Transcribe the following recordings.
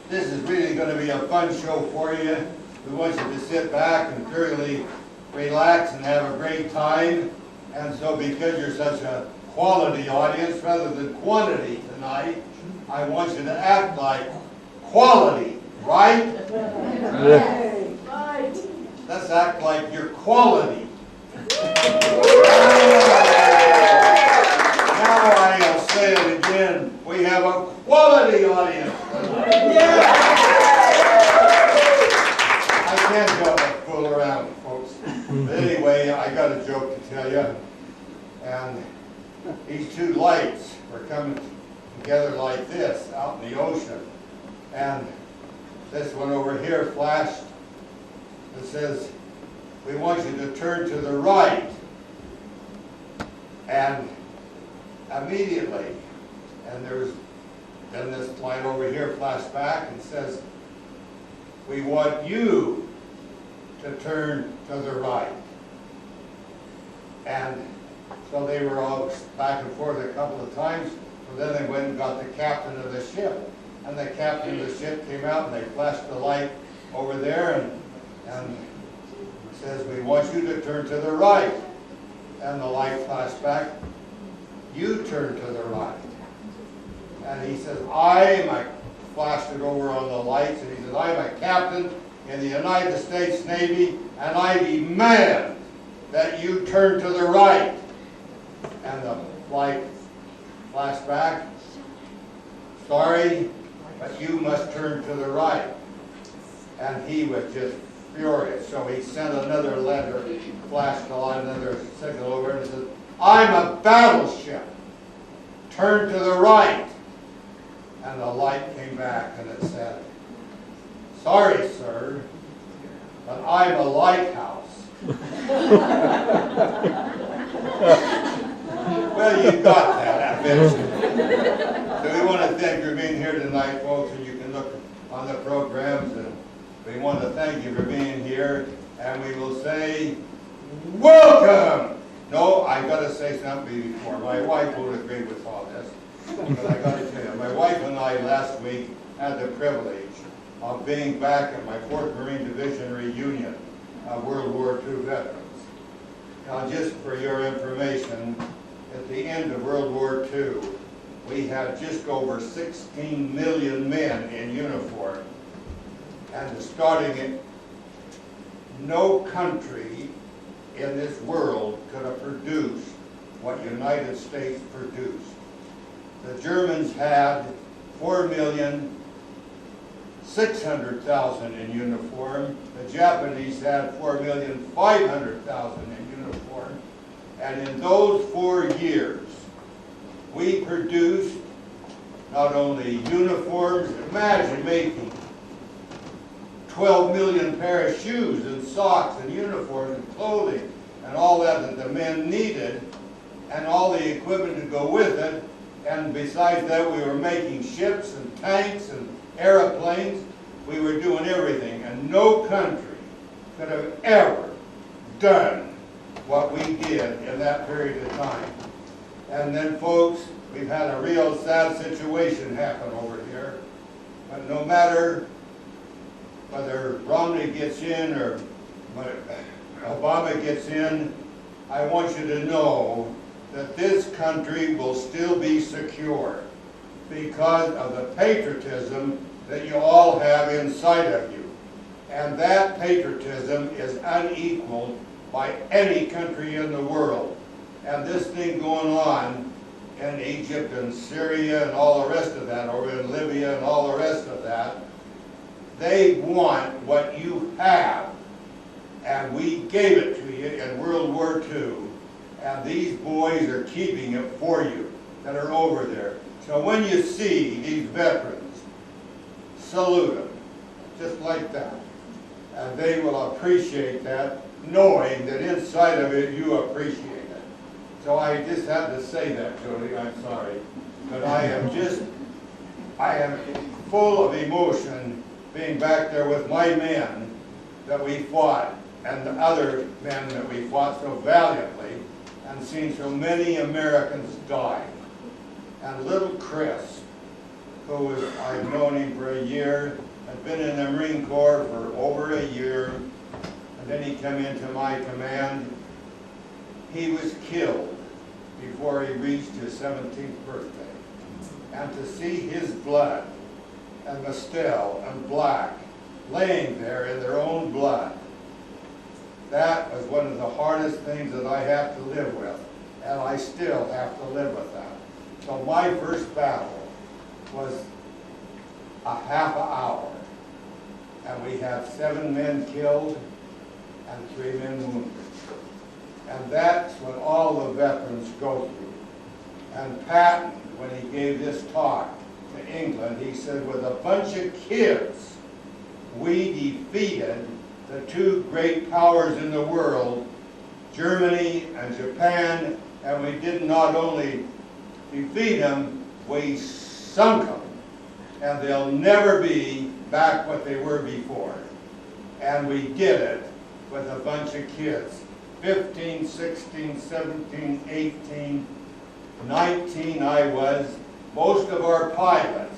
This is really going to be a fun show for you. We want you to sit back and thoroughly relax and have a great time. And so because you're such a quality audience rather than quantity tonight, I want you to act like quality, right? Right. Let's act like you're quality. Now I'll say it again. We have a quality audience tonight. I can't help but fool around, folks. But anyway, I got a joke to tell you. And these two lights were coming together like this out in the ocean. And this one over here flashed. It says, we want you to turn to the right. And immediately, and then this light over here flashed back and says, we want you to turn to the right. And so they were all back and forth a couple of times. So then they went and got the captain of the ship. And the captain of the ship came out and they flashed the light over there and says, we want you to turn to the right. And the light flashed back, you turn to the right. And he says, I flashed it over on the lights, and he says, I'm a captain in the United States Navy, and I demand that you turn to the right. And the light flashed back, sorry, but you must turn to the right. And he was just furious. So he sent another letter, flashed another signal over and said, I'm a battleship. Turn to the right. And the light came back and it said, sorry, sir, but I'm a lighthouse. Well, you got that, I bet you. So we want to thank you for being here tonight, folks, and you can look on the programs, and we want to thank you for being here, and we will say, welcome! No, I got to say something before. My wife will agree with all this, but I got to tell you, my wife and I last week had the privilege of being back at my 4th Marine Division reunion of World War II veterans. Now, just for your information, at the end of World War II, we had just over 16 million men in uniform. And starting it, no country in this world could have produced what United States produced. The Germans had 4,600,000 in uniform. The Japanese had 4,500,000 in uniform. And in those 4 years, we produced not only uniforms, imagine making 12 million pair of shoes and socks and uniforms and clothing and all that the men needed and all the equipment to go with it. And besides that, we were making ships and tanks and airplanes. We were doing everything, and no country could have ever done what we did in that period of time. And then, folks, we've had a real sad situation happen over here. But no matter whether Romney gets in or Obama gets in, I want you to know that this country will still be secure because of the patriotism that you all have inside of you. And that patriotism is unequaled by any country in the world. And this thing going on in Egypt and Syria and all the rest of that, or in Libya and all the rest of that, they want what you have. And we gave it to you in World War II. And these boys are keeping it for you that are over there. So when you see these veterans, salute them, just like that. And they will appreciate that, knowing that inside of it you appreciate it. So I just had to say that, Jody, I'm sorry. But I am full of emotion being back there with my men that we fought and the other men that we fought so valiantly and seen so many Americans die. And little Chris, I've known him for a year, had been in the Marine Corps for over a year, and then he came into my command. He was killed before he reached his 17th birthday. And to see his blood, and Mistel and Black, laying there in their own blood, that was one of the hardest things that I have to live with, and I still have to live with that. So my first battle was a half an hour, and we had 7 men killed and 3 men wounded. And that's what all the veterans go through. And Patton, when he gave this talk to England, he said, with a bunch of kids, we defeated the 2 great powers in the world, Germany and Japan, and we did not only defeat them, we sunk them. And they'll never be back what they were before. And we did it with a bunch of kids. 15, 16, 17, 18, 19 I was. Most of our pilots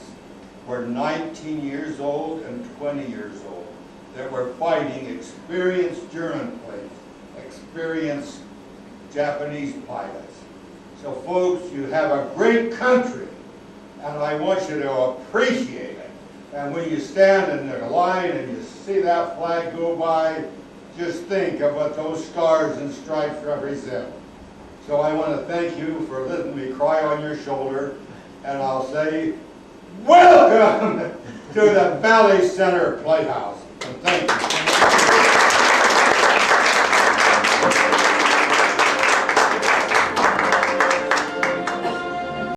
were 19 years old and 20 years old that were fighting experienced German planes, experienced Japanese pilots. So folks, you have a great country, and I want you to appreciate it. And when you stand in the line and you see that flag go by, just think of what those stars and stripes represent. So I want to thank you for letting me cry on your shoulder, and I'll say, welcome to the Valley Center Playhouse. And thank you.